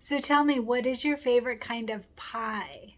So tell me, what is your favorite kind of pie?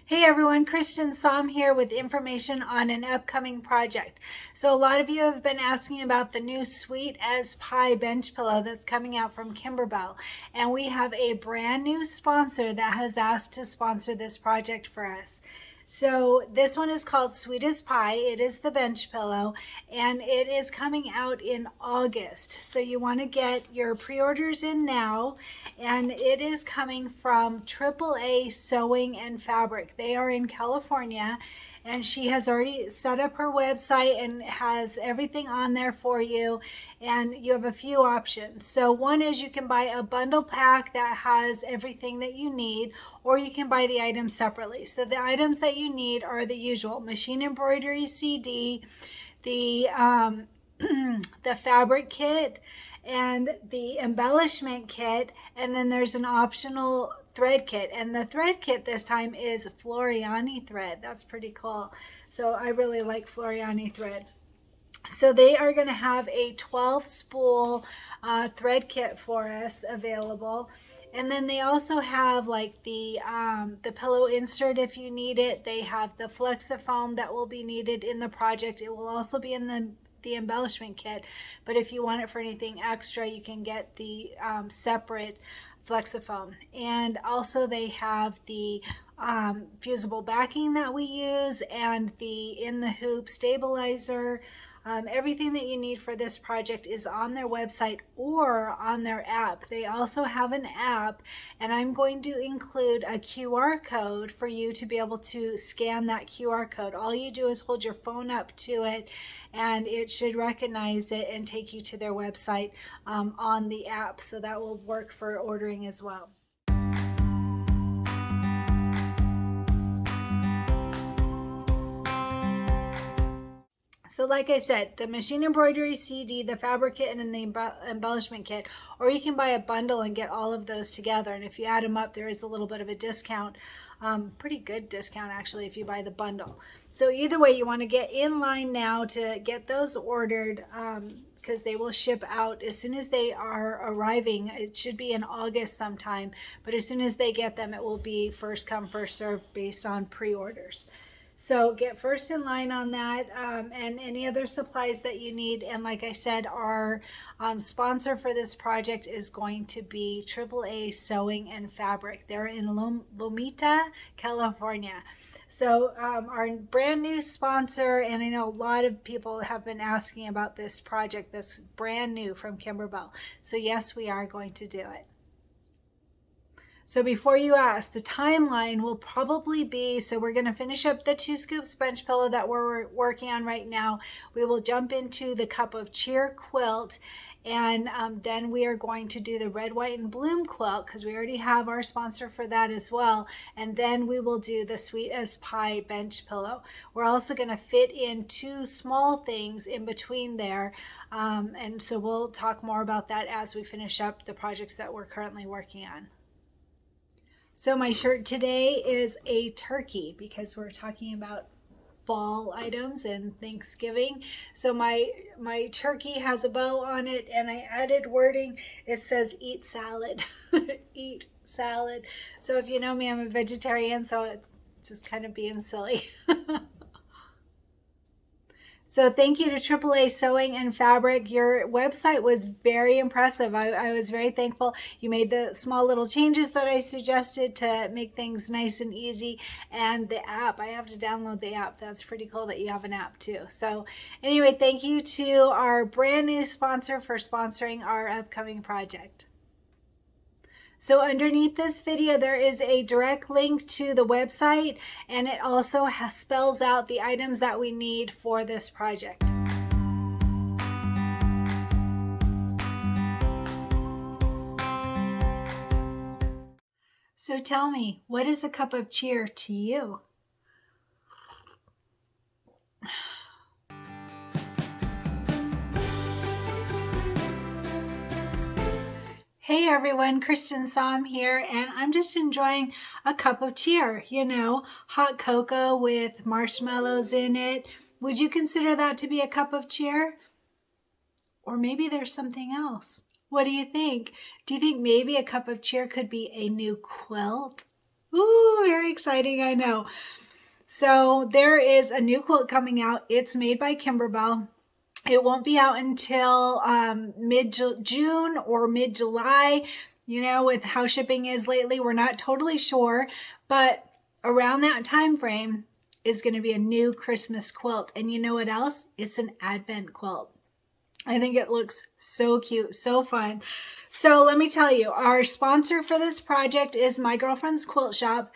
Hey everyone, Cristin here with information on an upcoming project. So a lot of you have been asking about the new Sweet as Pie bench pillow that's coming out from Kimberbell. And we have a brand new sponsor that has asked to sponsor this project for us. So this one is called Sweet as Pie. It is the bench pillow and it is coming out in August. So you want to get your pre-orders in now, and it is coming from AAA Sewing and Fabric. They are in California, and she has already set up her website and has everything on there for you, and you have a few options. So one is you can buy a bundle pack that has everything that you need, or you can buy the items separately. So the items that you need are the usual: machine embroidery CD, the the fabric kit, and the embellishment kit, and then there's an optional thread kit. And the thread kit this time is Floriani thread. That's pretty cool. So I really like Floriani thread. So they are going to have a 12 spool thread kit for us available. And then they also have like the pillow insert if you need it. They have the Flexi Foam that will be needed in the project. It will also be in the embellishment kit, but if you want it for anything extra, you can get the separate Flexi Foam. And also they have the fusible backing that we use, and the in the hoop stabilizer. Everything that you need for this project is on their website or on their app. They also have an app, and I'm going to include a QR code for you to be able to scan that QR code. All you do is hold your phone up to it, and it should recognize it and take you to their website on the app. So that will work for ordering as well. So like I said, the machine embroidery CD, the fabric kit, and then the embellishment kit, or you can buy a bundle and get all of those together. And if you add them up, there is a little bit of a discount, pretty good discount actually if you buy the bundle. So either way, you want to get in line now to get those ordered, because they will ship out as soon as they are arriving. It should be in August sometime, but as soon as they get them, it will be first come, first served based on pre-orders. So get first in line on that, and any other supplies that you need. And like I said, our sponsor for this project is going to be AAA Sewing and Fabric. They're in Lomita, California. So our brand new sponsor, and I know a lot of people have been asking about this project that's brand new from Kimberbell. So yes, we are going to do it. So before you ask, the timeline will probably be, so we're going to finish up the 2 scoops bench pillow that we're working on right now. We will jump into the cup of cheer quilt, and then we are going to do the red, white, and bloom quilt, because we already have our sponsor for that as well. And then we will do the Sweet as Pie bench pillow. We're also going to fit in 2 small things in between there. And so we'll talk more about that as we finish up the projects that we're currently working on. So my shirt today is a turkey, because we're talking about fall items and Thanksgiving. So my turkey has a bow on it, and I added wording. It says eat salad. Eat salad. So if you know me, I'm a vegetarian, so it's just kind of being silly. So thank you to AAA Sewing and Fabric. Your website was very impressive. I was very thankful. You made the small little changes that I suggested to make things nice and easy. And the app, I have to download the app. That's pretty cool that you have an app too. So anyway, thank you to our brand new sponsor for sponsoring our upcoming project. So underneath this video, there is a direct link to the website, and it also spells out the items that we need for this project. So tell me, what is a cup of cheer to you? Hey everyone, Cristin Som here, and I'm just enjoying a cup of cheer, hot cocoa with marshmallows in it. Would you consider that to be a cup of cheer? Or maybe there's something else. What do you think? Do you think maybe a cup of cheer could be a new quilt? Ooh, very exciting, I know. So there is a new quilt coming out. It's made by Kimberbell. It won't be out until mid-June or mid-July. With how shipping is lately, we're not totally sure, but around that time frame is going to be a new Christmas quilt. And you know what else? It's an Advent quilt. I think it looks so cute, so fun. So let me tell you, our sponsor for this project is My Girlfriend's Quilt Shop,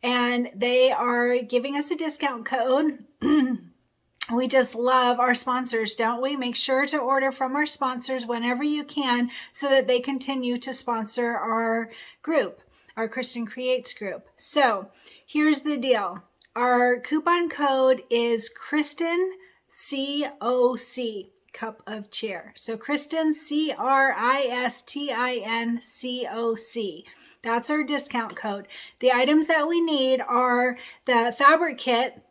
and they are giving us a discount code. We just love our sponsors, don't we? Make sure to order from our sponsors whenever you can so that they continue to sponsor our group, our Cristin Creates group. So here's the deal. Our coupon code is Cristin COC, cup of cheer. So Cristin, CRISTIN COC. That's our discount code. The items that we need are the fabric kit,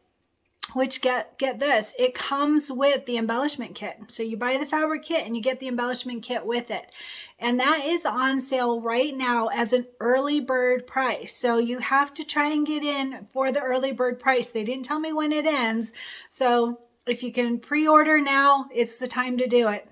which get this, it comes with the embellishment kit. So you buy the fabric kit and you get the embellishment kit with it. And that is on sale right now as an early bird price. So you have to try and get in for the early bird price. They didn't tell me when it ends. So if you can pre-order now, it's the time to do it.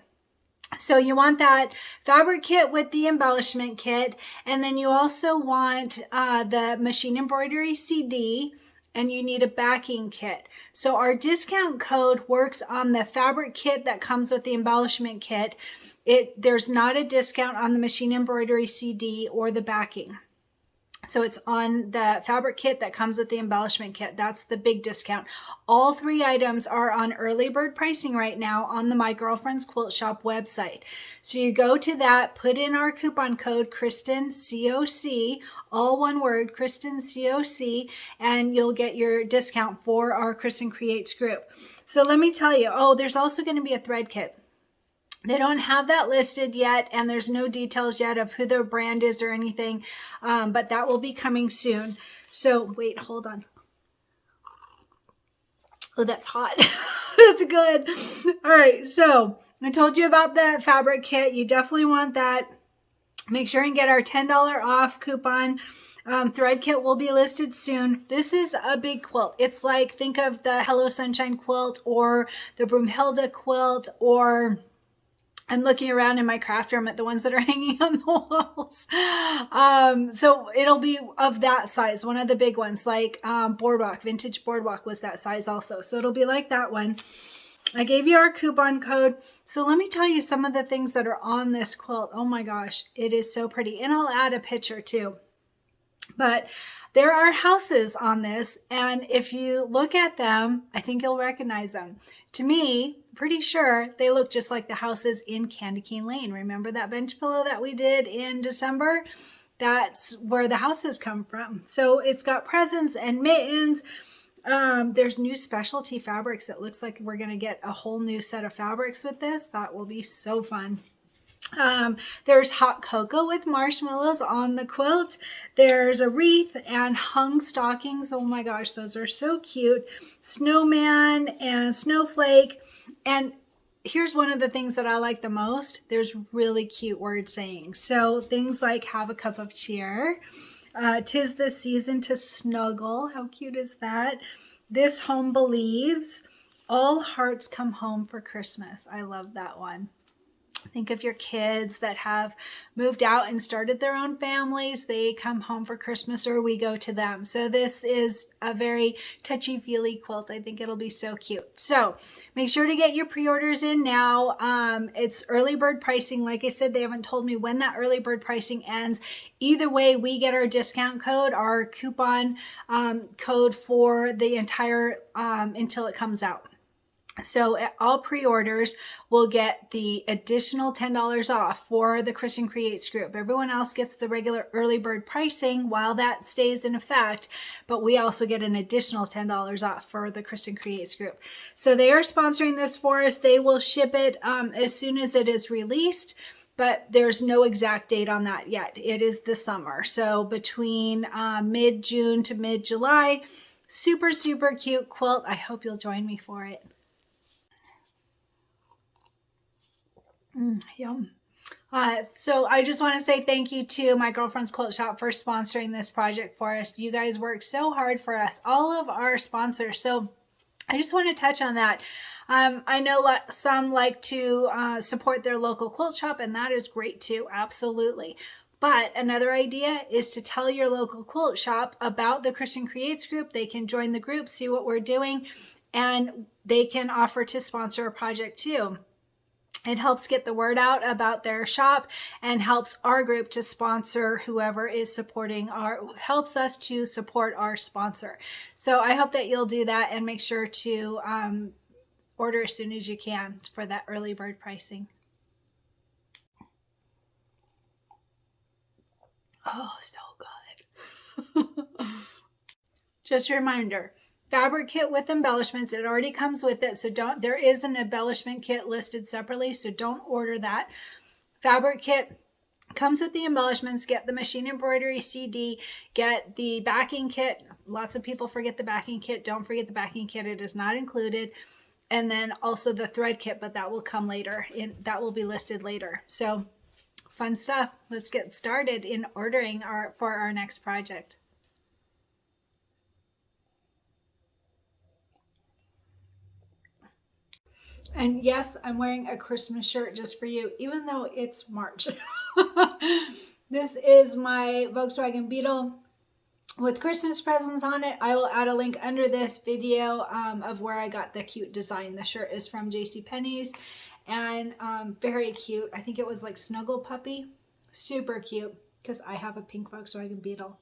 So you want that fabric kit with the embellishment kit. And then you also want the machine embroidery CD, and you need a backing kit. So our discount code works on the fabric kit that comes with the embellishment kit. There's not a discount on the machine embroidery CD or the backing. So it's on the fabric kit that comes with the embellishment kit. That's the big discount. All three items are on early bird pricing right now on the My Girlfriend's Quilt Shop website. So you go to that, put in our coupon code Cristin COC, all one word, Cristin COC, and you'll get your discount for our Cristin Creates group. So let me tell you, there's also going to be a thread kit. They don't have that listed yet, and there's no details yet of who the brand is or anything, but that will be coming soon. So wait, hold on. Oh, that's hot. That's good. All right, so I told you about the fabric kit. You definitely want that. Make sure and get our $10 off coupon. Thread kit will be listed soon. This is a big quilt. It's like, think of the Hello Sunshine quilt or the Broomhilda quilt, or I'm looking around in my craft room at the ones that are hanging on the walls. So it'll be of that size, one of the big ones, like Boardwalk, Vintage Boardwalk was that size also. So it'll be like that one. I gave you our coupon code. So let me tell you some of the things that are on this quilt. Oh my gosh, it is so pretty. And I'll add a picture too. But there are houses on this, and if you look at them, I think you'll recognize them. To me, pretty sure they look just like the houses in Candy Cane Lane. Remember that bench pillow that we did in December? That's where the houses come from. So it's got presents and mittens. There's new specialty fabrics. It looks like we're going to get a whole new set of fabrics with this. That will be so fun. There's hot cocoa with marshmallows on the quilt. There's a wreath and hung stockings. Oh my gosh, those are so cute. Snowman and snowflake. And here's one of the things that I like the most. There's really cute word sayings. So things like have a cup of cheer. 'Tis the season to snuggle. How cute is that? This home believes. All hearts come home for Christmas. I love that one. Think of your kids that have moved out and started their own families. They come home for Christmas or we go to them. So this is a very touchy-feely quilt. I think it'll be so cute. So make sure to get your pre-orders in now. It's early bird pricing. Like I said, they haven't told me when that early bird pricing ends. Either way, we get our discount code, our coupon code for the entire until it comes out. So all pre-orders will get the additional $10 off for the Cristin Creates group. Everyone else gets the regular early bird pricing while that stays in effect, but we also get an additional $10 off for the Cristin Creates group. So they are sponsoring this for us. They will ship it as soon as it is released. but there's no exact date on that yet. It is the summer. So between mid-June to mid-July, super, super cute quilt. I hope you'll join me for it. Yum. So I just want to say thank you to my girlfriend's quilt shop for sponsoring this project for us. You guys worked so hard for us, all of our sponsors. So I just want to touch on that. I know some like to support their local quilt shop, and that is great too, absolutely. But another idea is to tell your local quilt shop about the Cristin Creates group. They can join the group, see what we're doing, and they can offer to sponsor a project too. It helps get the word out about their shop and helps our group to sponsor whoever is helps us to support our sponsor. So I hope that you'll do that and make sure to order as soon as you can for that early bird pricing. Oh, so good. Just a reminder, fabric kit with embellishments. It already comes with it. So there is an embellishment kit listed separately. So don't order that. Fabric kit comes with the embellishments. Get the machine embroidery CD, get the backing kit. Lots of people forget the backing kit. Don't forget the backing kit. It is not included. And then also the thread kit, but that will come later. That will be listed later. So fun stuff. Let's get started in ordering for our next project. And yes, I'm wearing a Christmas shirt just for you, even though it's March. This is my Volkswagen Beetle with Christmas presents on it. I will add a link under this video of where I got the cute design. The shirt is from JCPenney's and very cute. I think it was like Snuggle Puppy. Super cute because I have a pink Volkswagen Beetle.